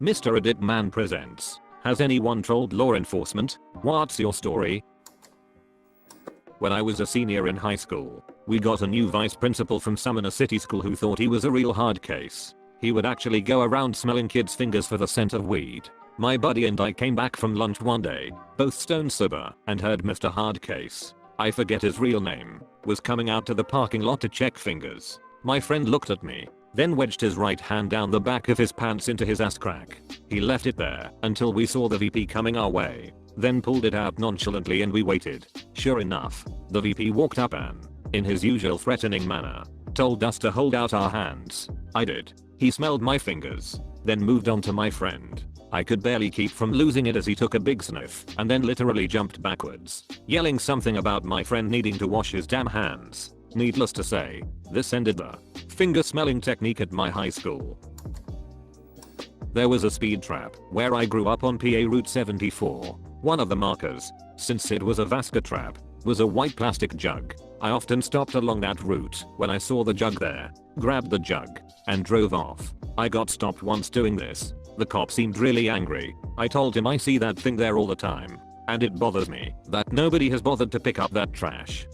Mr. Edit Man presents. Has anyone trolled law enforcement? What's your story? When I was a senior in high school, we got a new vice principal from some inner city school who thought he was a real hard case. He would actually go around smelling kids' fingers for the scent of weed. My buddy and I came back from lunch one day, both stone sober, and heard Mr. Hardcase, I forget his real name, was coming out to the parking lot to check fingers. My friend looked at me, then wedged his right hand down the back of his pants into his ass crack. He left it there until we saw the VP coming our way, then pulled it out nonchalantly and we waited. Sure enough, the VP walked up and, in his usual threatening manner, told us to hold out our hands. I did. He smelled my fingers, then moved on to my friend. I could barely keep from losing it as he took a big sniff and then literally jumped backwards, yelling something about my friend needing to wash his damn hands. Needless to say, this ended the finger smelling technique at my high school. There was a speed trap where I grew up on PA Route 74. One of the markers, since it was a Vasca trap, was a white plastic jug. I often stopped along that route when I saw the jug there, grabbed the jug, and drove off. I got stopped once doing this. The cop seemed really angry. I told him I see that thing there all the time, and it bothers me that nobody has bothered to pick up that trash.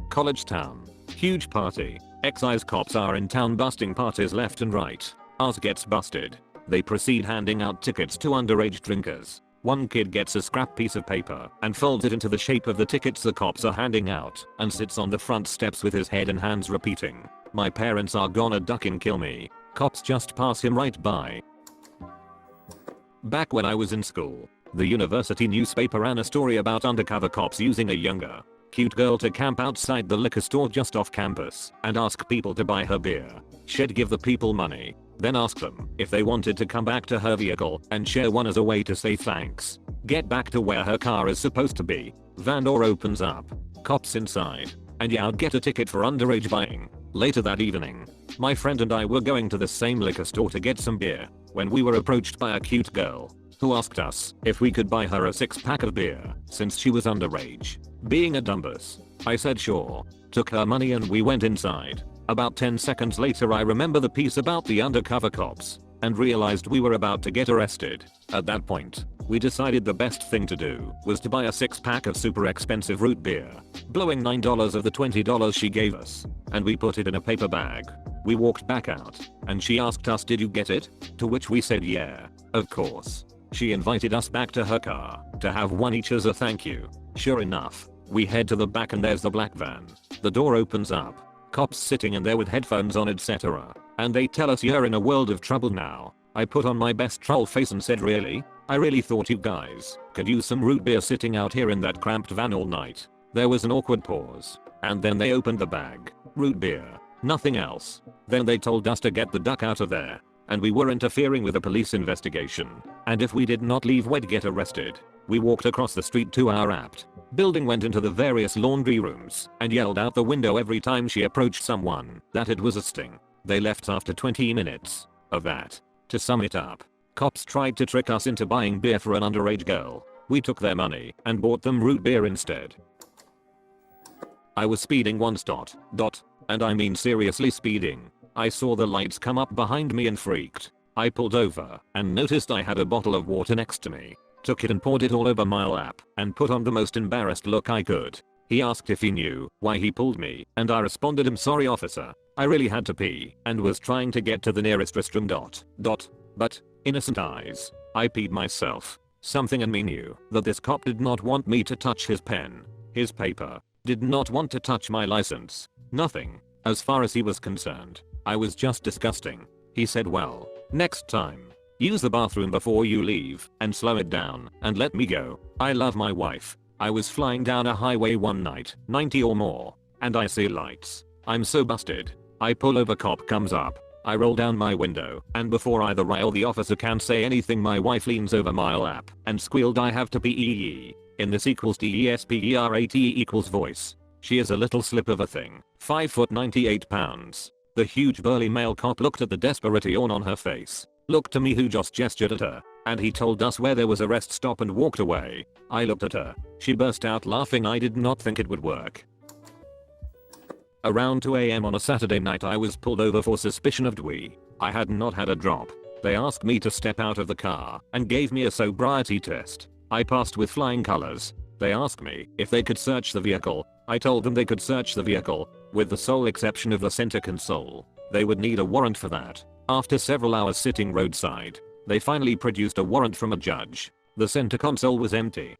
College town. Huge party. Excise cops are in town busting parties left and right. Ours gets busted. They proceed handing out tickets to underage drinkers. One kid gets a scrap piece of paper and folds it into the shape of the tickets the cops are handing out and sits on the front steps with his head and hands repeating, "My parents are gonna duck and kill me." Cops just pass him right by. Back when I was in school, the university newspaper ran a story about undercover cops using a younger, cute girl to camp outside the liquor store just off campus and ask people to buy her beer. She'd give the people money, then ask them if they wanted to come back to her vehicle and share one as a way to say thanks. Get back to where her car is supposed to be. Van door opens up. Cops inside. And yeah, I'd get a ticket for underage buying. Later that evening, my friend and I were going to the same liquor store to get some beer when we were approached by a cute girl who asked us if we could buy her a 6-pack of beer since she was underage. Being a dumbass, I said sure, took her money and we went inside. About 10 seconds later I remember the piece about the undercover cops and realized we were about to get arrested. At that point, we decided the best thing to do was to buy a 6-pack of super expensive root beer, blowing $9 of the $20 she gave us, and we put it in a paper bag. We walked back out, and she asked us, "Did you get it?" To which we said yeah, of course. She invited us back to her car to have one each as a thank you. Sure enough, we head to the back and there's the black van. The door opens up. Cops sitting in there with headphones on, etc. And they tell us you're in a world of trouble now. I put on my best troll face and said, "Really? I really thought you guys could use some root beer sitting out here in that cramped van all night." There was an awkward pause. And then they opened the bag. Root beer. Nothing else. Then they told us to get the duck out of there. And we were interfering with a police investigation. And if we did not leave, we'd get arrested. We walked across the street to our apt building, went into the various laundry rooms, and yelled out the window every time she approached someone that it was a sting. They left after 20 minutes of that. To sum it up, cops tried to trick us into buying beer for an underage girl. We took their money and bought them root beer instead. I was speeding once. And I mean seriously speeding. I saw the lights come up behind me and freaked. I pulled over and noticed I had a bottle of water next to me. Took it and poured it all over my lap and put on the most embarrassed look I could. He asked if he knew why he pulled me, and I responded, "I'm sorry officer. I really had to pee and was trying to get to the nearest restroom. But, innocent eyes, I peed myself." Something in me knew that this cop did not want me to touch his pen, his paper, did not want to touch my license. Nothing. As far as he was concerned, I was just disgusting. He said, "Well, next time, use the bathroom before you leave and slow it down and let me go. I love my wife." I was flying down a highway one night, 90 or more, and I see lights. I'm so busted. I pull over, cop comes up. I roll down my window, and before either I or the officer can say anything, my wife leans over my lap and squealed, "I have to pee." In this equals DESPERATE equals voice. She is a little slip of a thing, 5 foot 98 pounds. The huge burly male cop looked at the desperate yawn on her face, looked to me who just gestured at her, and he told us where there was a rest stop and walked away. I looked at her. She burst out laughing. I did not think it would work. Around 2 AM on a Saturday night I was pulled over for suspicion of dweeb. I had not had a drop. They asked me to step out of the car and gave me a sobriety test. I passed with flying colors. They asked me if they could search the vehicle. I told them they could search the vehicle, with the sole exception of the center console. They would need a warrant for that. After several hours sitting roadside, they finally produced a warrant from a judge. The center console was empty.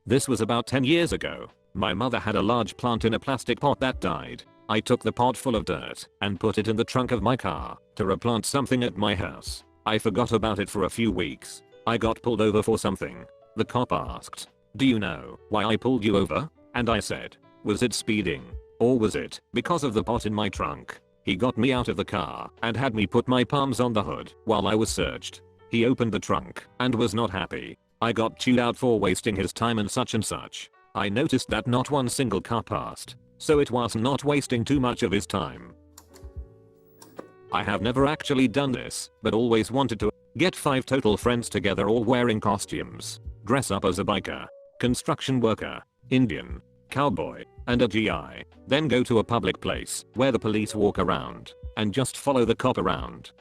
This was about 10 years ago. My mother had a large plant in a plastic pot that died. I took the pot full of dirt and put it in the trunk of my car to replant something at my house. I forgot about it for a few weeks. I got pulled over for something. The cop asked, "Do you know why I pulled you over?" And I said, "Was it speeding? Or was it because of the pot in my trunk?" He got me out of the car and had me put my palms on the hood while I was searched. He opened the trunk and was not happy. I got chewed out for wasting his time and such and such. I noticed that not one single car passed, so it was not wasting too much of his time. I have never actually done this, but always wanted to. Get 5 total friends together all wearing costumes. Dress up as a biker, construction worker, Indian, cowboy, and a GI. Then go to a public place where the police walk around and just follow the cop around.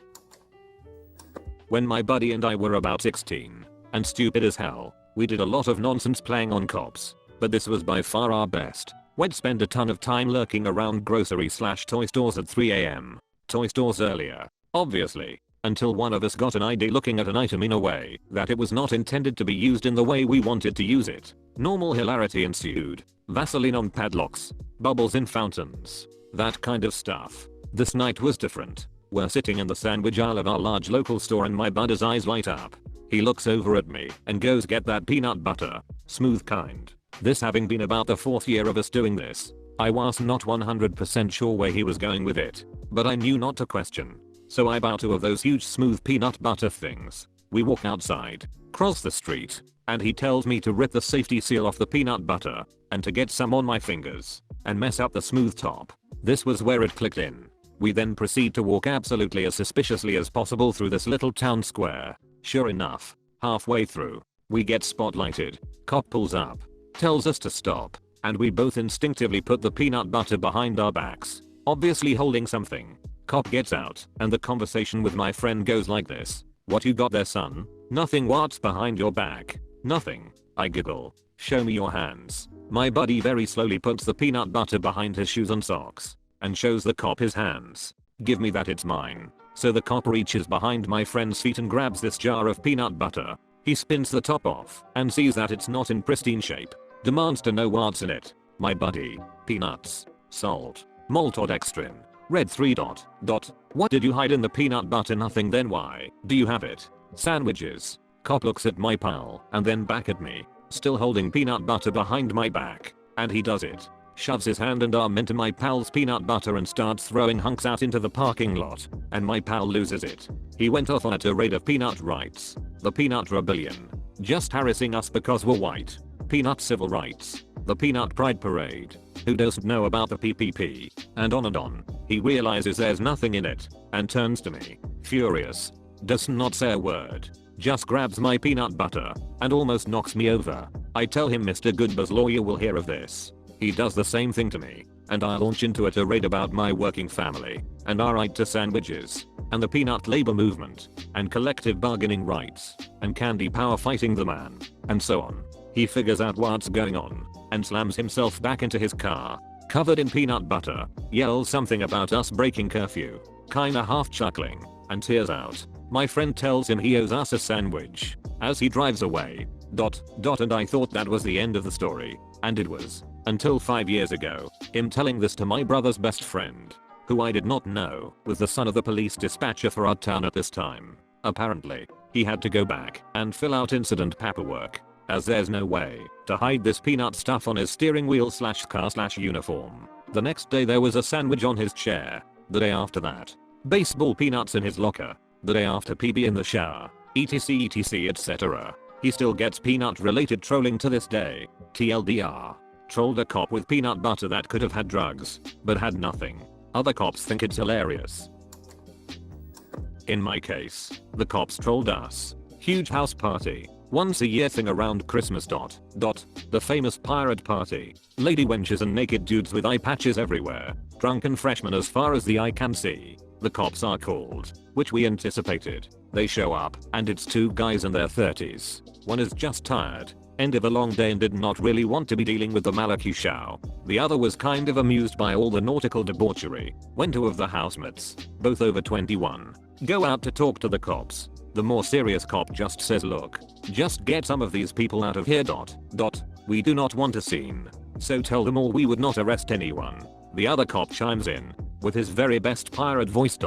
When my buddy and I were about 16 and stupid as hell, we did a lot of nonsense playing on cops, but this was by far our best. We'd spend a ton of time lurking around grocery/toy stores at 3 AM. Toy stores earlier, obviously, until one of us got an ID looking at an item in a way that it was not intended to be used in the way we wanted to use it. Normal hilarity ensued. Vaseline on padlocks, bubbles in fountains, that kind of stuff. This night was different. We're sitting in the sandwich aisle of our large local store and my buddy's eyes light up. He looks over at me and goes, "Get that peanut butter, smooth kind." This having been about the 4th year of us doing this, I was not 100% sure where he was going with it, but I knew not to question. So I bought 2 of those huge smooth peanut butter things. We walk outside, cross the street, and he tells me to rip the safety seal off the peanut butter and to get some on my fingers and mess up the smooth top. This was where it clicked in. We then proceed to walk absolutely as suspiciously as possible through this little town square. Sure enough, halfway through, we get spotlighted. Cop pulls up, tells us to stop, and we both instinctively put the peanut butter behind our backs, obviously holding something. Cop gets out, and the conversation with my friend goes like this: "What you got there, son?" "Nothing." "What's behind your back?" "Nothing." I giggle. "Show me your hands." My buddy very slowly puts the peanut butter behind his shoes and socks and shows the cop his hands. "Give me that, it's mine." So the cop reaches behind my friend's feet and grabs this jar of peanut butter. He spins the top off and sees that it's not in pristine shape. Demands to know what's in it. My buddy: "Peanuts, salt, maltodextrin, red 3 ... What did you hide in the peanut butter?" "Nothing." "Then why do you have it?" "Sandwiches." Cop looks at my pal and then back at me, still holding peanut butter behind my back, and he does it. Shoves his hand and arm into my pal's peanut butter and starts throwing hunks out into the parking lot, and my pal loses it. He went off on a tirade of peanut rights, the peanut rebellion, just harassing us because we're white, peanut civil rights, the peanut pride parade, who doesn't know about the PPP, and on and on. He realizes there's nothing in it and turns to me, furious. Does not say a word, just grabs my peanut butter and almost knocks me over. I tell him, "Mr. Goodber's lawyer will hear of this." He does the same thing to me, and I launch into a tirade about my working family and our right to sandwiches and the peanut labor movement and collective bargaining rights and candy power fighting the man, and so on. He figures out what's going on and slams himself back into his car, covered in peanut butter, yells something about us breaking curfew, kinda half chuckling, and tears out. My friend tells him he owes us a sandwich as he drives away. And I thought that was the end of the story, and it was, until 5 years ago, him telling this to my brother's best friend, who I did not know was the son of the police dispatcher for our town at this time. Apparently, he had to go back and fill out incident paperwork, as there's no way to hide this peanut stuff on his steering wheel/car/uniform. The next day there was a sandwich on his chair. The day after that, baseball peanuts in his locker. The day after, PB in the shower, etc etc. He still gets peanut related trolling to this day. TLDR. Trolled a cop with peanut butter that could have had drugs, but had nothing. Other cops think it's hilarious. In my case, the cops trolled us. Huge house party. Once a year thing around Christmas. The famous pirate party. Lady wenches and naked dudes with eye patches everywhere. Drunken freshmen as far as the eye can see. The cops are called, which we anticipated. They show up, and it's two guys in their 30s. One is just tired, end of a long day and did not really want to be dealing with the Malakishao. The other was kind of amused by all the nautical debauchery. When two of the housemates, both over 21, go out to talk to the cops, the more serious cop just says, look, just get some of these people out of here. We do not want a scene. So tell them all we would not arrest anyone. The other cop chimes in with his very best pirate voice.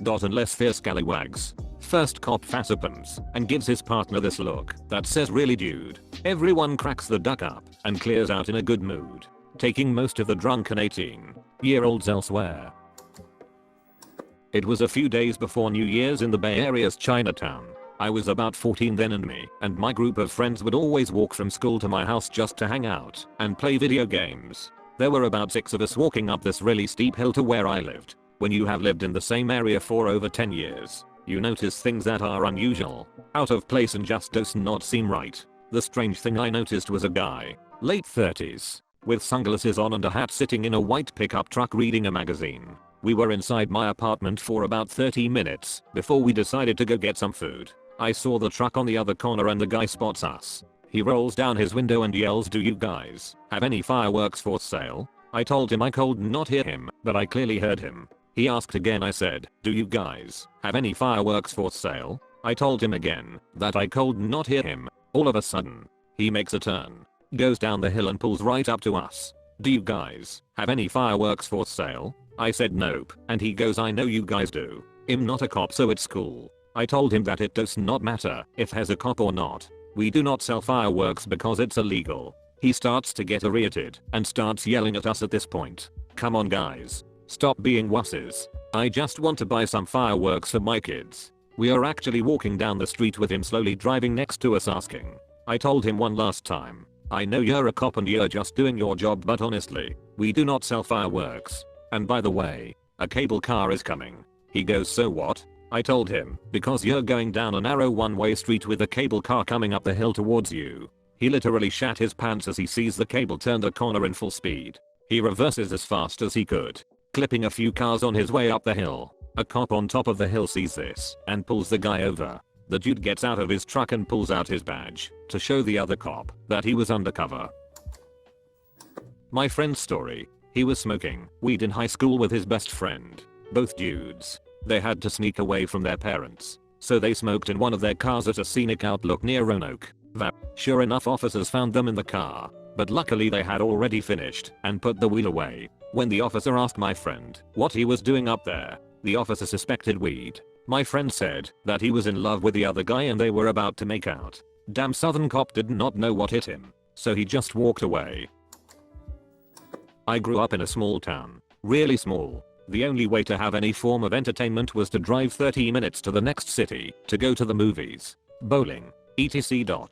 Unless they're scallywags. First cop facepalms and gives his partner this look that says, really dude. Everyone cracks the duck up and clears out in a good mood, taking most of the drunken 18-year-olds elsewhere. It was a few days before New Year's in the Bay Area's Chinatown. I was about 14 then, and me and my group of friends would always walk from school to my house just to hang out and play video games. There were about 6 of us walking up this really steep hill to where I lived. When you have lived in the same area for over 10 years, you notice things that are unusual, out of place, and just does not seem right. The strange thing I noticed was a guy, late 30s, with sunglasses on and a hat, sitting in a white pickup truck reading a magazine. We were inside my apartment for about 30 minutes before we decided to go get some food. I saw the truck on the other corner and the guy spots us. He rolls down his window and yells, do you guys have any fireworks for sale? I told him I could not hear him, but I clearly heard him. He asked again. I said, do you guys have any fireworks for sale? I told him again that I could not hear him. All of a sudden, he makes a turn, goes down the hill and pulls right up to us. Do you guys have any fireworks for sale? I said nope, and he goes, I know you guys do. I'm not a cop, so it's cool. I told him that it does not matter if there's a cop or not. We do not sell fireworks because it's illegal. He starts to get irritated and starts yelling at us at this point. Come on guys, stop being wusses. I just want to buy some fireworks for my kids. We are actually walking down the street with him slowly driving next to us asking. I told him one last time, I know you're a cop and you're just doing your job, but honestly, we do not sell fireworks. And by the way, a cable car is coming. He goes, so what? I told him, because you're going down a narrow one-way street with a cable car coming up the hill towards you. He literally shat his pants as he sees the cable turn the corner in full speed. He reverses as fast as he could, clipping a few cars on his way up the hill. A cop on top of the hill sees this and pulls the guy over. The dude gets out of his truck and pulls out his badge to show the other cop that he was undercover. My friend's story. He was smoking weed in high school with his best friend. Both dudes. They had to sneak away from their parents, so they smoked in one of their cars at a scenic outlook near Roanoke. Sure enough, officers found them in the car, but luckily they had already finished and put the wheel away. When the officer asked my friend what he was doing up there, the officer suspected weed. My friend said that he was in love with the other guy and they were about to make out. Damn southern cop did not know what hit him, so he just walked away. I grew up in a small town, really small. The only way to have any form of entertainment was to drive 30 minutes to the next city to go to the movies, bowling, etc.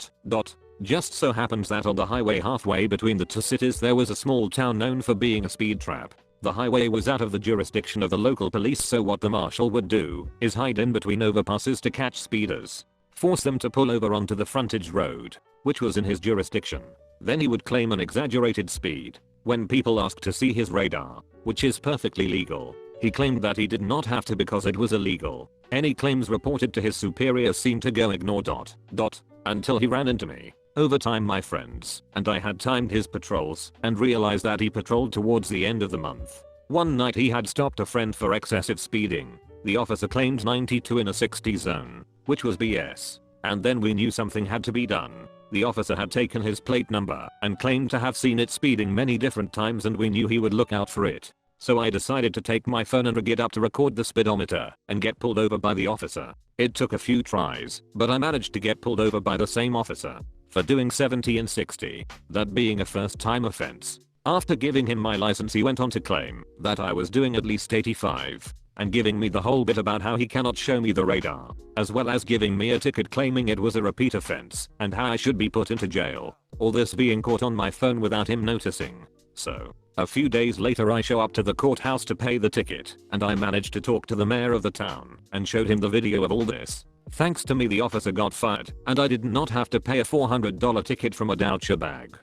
Just so happens that on the highway halfway between the two cities there was a small town known for being a speed trap. The highway was out of the jurisdiction of the local police, so what the marshal would do is hide in between overpasses to catch speeders, force them to pull over onto the frontage road, which was in his jurisdiction. Then he would claim an exaggerated speed. When people asked to see his radar, which is perfectly legal, he claimed that he did not have to because it was illegal. Any claims reported to his superiors seemed to go ignored. Until he ran into me. Over time my friends and I had timed his patrols and realized that he patrolled towards the end of the month. One night he had stopped a friend for excessive speeding. The officer claimed 92 in a 60 zone, which was BS. And then we knew something had to be done. The officer had taken his plate number and claimed to have seen it speeding many different times, and we knew he would look out for it. So I decided to take my phone and rig it up to record the speedometer and get pulled over by the officer. It took a few tries, but I managed to get pulled over by the same officer for doing 70 and 60, that being a first-time offense. After giving him my license, he went on to claim that I was doing at least 85. And giving me the whole bit about how he cannot show me the radar, as well as giving me a ticket claiming it was a repeat offense and how I should be put into jail. All this being caught on my phone without him noticing. So, a few days later I show up to the courthouse to pay the ticket, and I managed to talk to the mayor of the town and showed him the video of all this. Thanks to me the officer got fired and I did not have to pay a $400 ticket from a voucher bag.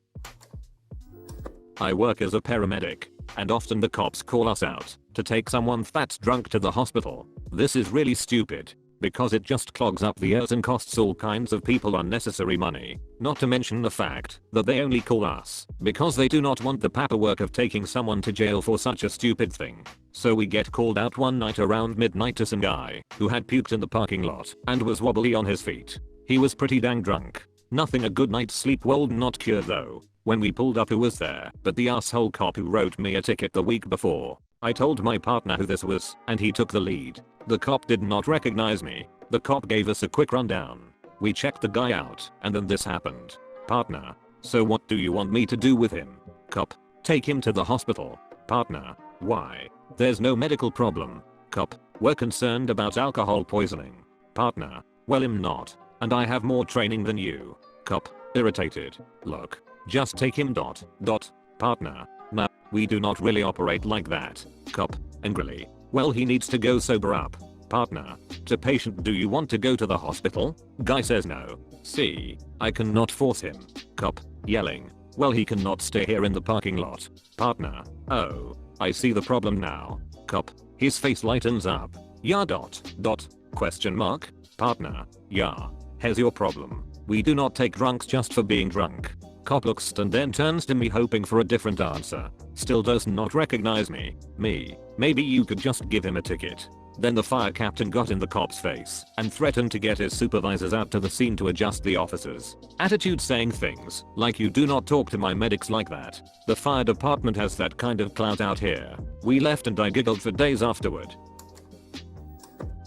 I work as a paramedic, and often the cops call us out to take someone that's drunk to the hospital. This is really stupid, because it just clogs up the ears and costs all kinds of people unnecessary money. Not to mention the fact that they only call us because they do not want the paperwork of taking someone to jail for such a stupid thing. So we get called out one night around midnight to some guy who had puked in the parking lot and was wobbly on his feet. He was pretty dang drunk. Nothing a good night's sleep will not cure though. When we pulled up, who was there but the asshole cop who wrote me a ticket the week before. I told my partner who this was and he took the lead. The cop did not recognize me. The cop gave us a quick rundown. We checked the guy out and then this happened. Partner: so what do you want me to do with him? Cop: take him to the hospital. Partner: why? There's no medical problem. Cop: we're concerned about alcohol poisoning. Partner: well, I'm not. And I have more training than you. Cop: irritated: look, just take him. Partner: nah, we do not really operate like that. Cop: angrily: well, he needs to go sober up. Partner: to patient: do you want to go to the hospital? Guy says no. See, I cannot force him. Cop: yelling: well, he cannot stay here in the parking lot. Partner: oh, I see the problem now. Cop: his face lightens up. Yeah. Question mark. Partner: yeah. Here's your problem. We do not take drunks just for being drunk. Cop looks and then turns to me hoping for a different answer. Still does not recognize me. Maybe you could just give him a ticket. Then the fire captain got in the cop's face and threatened to get his supervisors out to the scene to adjust the officers' attitude, saying things like, you do not talk to my medics like that. The fire department has that kind of clout out here. We left and I giggled for days afterward.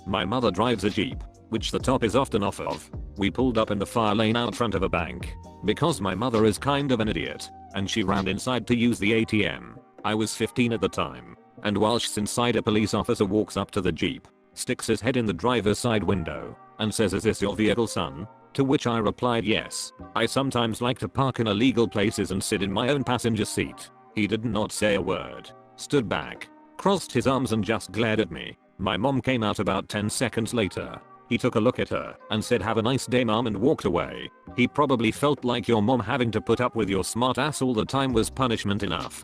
My mother drives a Jeep, which the top is often off of. We pulled up in the fire lane out front of a bank because my mother is kind of an idiot and she ran inside to use the ATM. I was 15 at the time, and while she's inside, a police officer walks up to the Jeep, sticks his head in the driver's side window and says, is this your vehicle, son? To which I replied, yes. I sometimes like to park in illegal places and sit in my own passenger seat. He did not say a word, stood back, crossed his arms and just glared at me. My mom came out about 10 seconds later. He took a look at her and said, have a nice day, mom, and walked away. He probably felt like your mom having to put up with your smart ass all the time was punishment enough.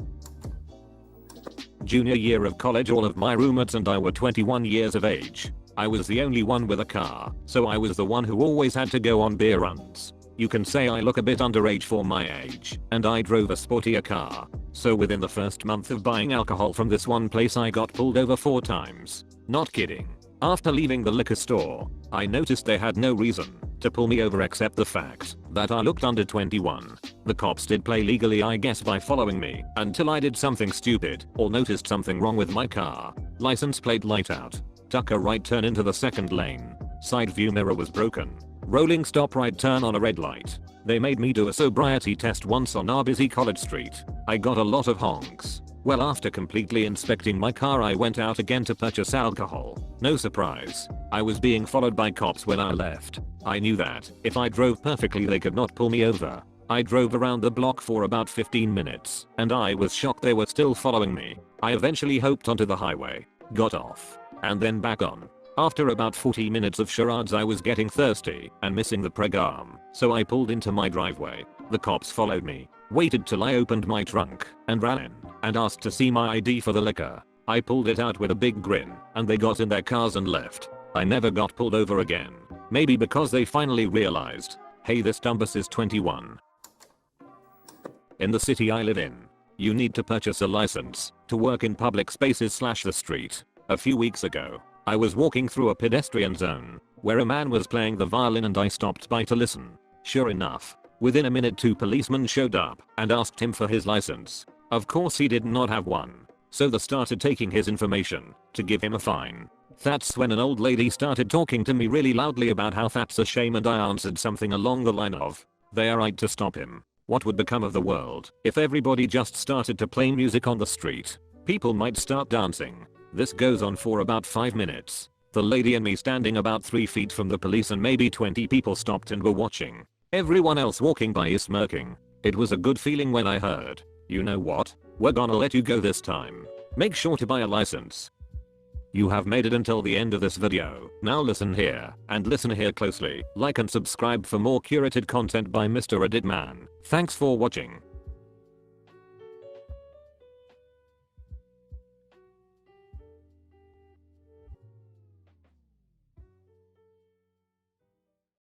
Junior year of college, all of my roommates and I were 21 years of age. I was the only one with a car, so I was the one who always had to go on beer runs. You can say I look a bit underage for my age, and I drove a sportier car. So within the first month of buying alcohol from this one place, I got pulled over 4 times. Not kidding. After leaving the liquor store, I noticed they had no reason to pull me over except the fact that I looked under 21. The cops did play legally, I guess, by following me until I did something stupid or noticed something wrong with my car. License plate light out. Tuck a right turn into the second lane. Side view mirror was broken. Rolling stop right turn on a red light. They made me do a sobriety test once on our busy College Street. I got a lot of honks. Well, after completely inspecting my car, I went out again to purchase alcohol. No surprise, I was being followed by cops when I left. I knew that if I drove perfectly they could not pull me over. I drove around the block for about 15 minutes and I was shocked they were still following me. I eventually hopped onto the highway, got off, and then back on. After about 40 minutes of charades, I was getting thirsty and missing the preg arm, so I pulled into my driveway. The cops followed me, waited till I opened my trunk and ran in and asked to see my ID for the liquor. I pulled it out with a big grin and they got in their cars and left. I never got pulled over again. Maybe because they finally realized, hey, this dumbass is 21. In the city I live in, you need to purchase a license to work in public spaces / the street. A few weeks ago, I was walking through a pedestrian zone where a man was playing the violin and I stopped by to listen. Sure enough, within a minute 2 policemen showed up and asked him for his license. Of course he did not have one, so they started taking his information to give him a fine. That's when an old lady started talking to me really loudly about how that's a shame, and I answered something along the line of, they are right to stop him. What would become of the world if everybody just started to play music on the street? People might start dancing. This goes on for about 5 minutes. The lady and me standing about 3 feet from the police, and maybe 20 people stopped and were watching. Everyone else walking by is smirking. It was a good feeling when I heard, you know what? We're gonna let you go this time. Make sure to buy a license. You have made it until the end of this video. Now listen here, and listen here closely. Like and subscribe for more curated content by Mr. Reddit Man. Thanks for watching.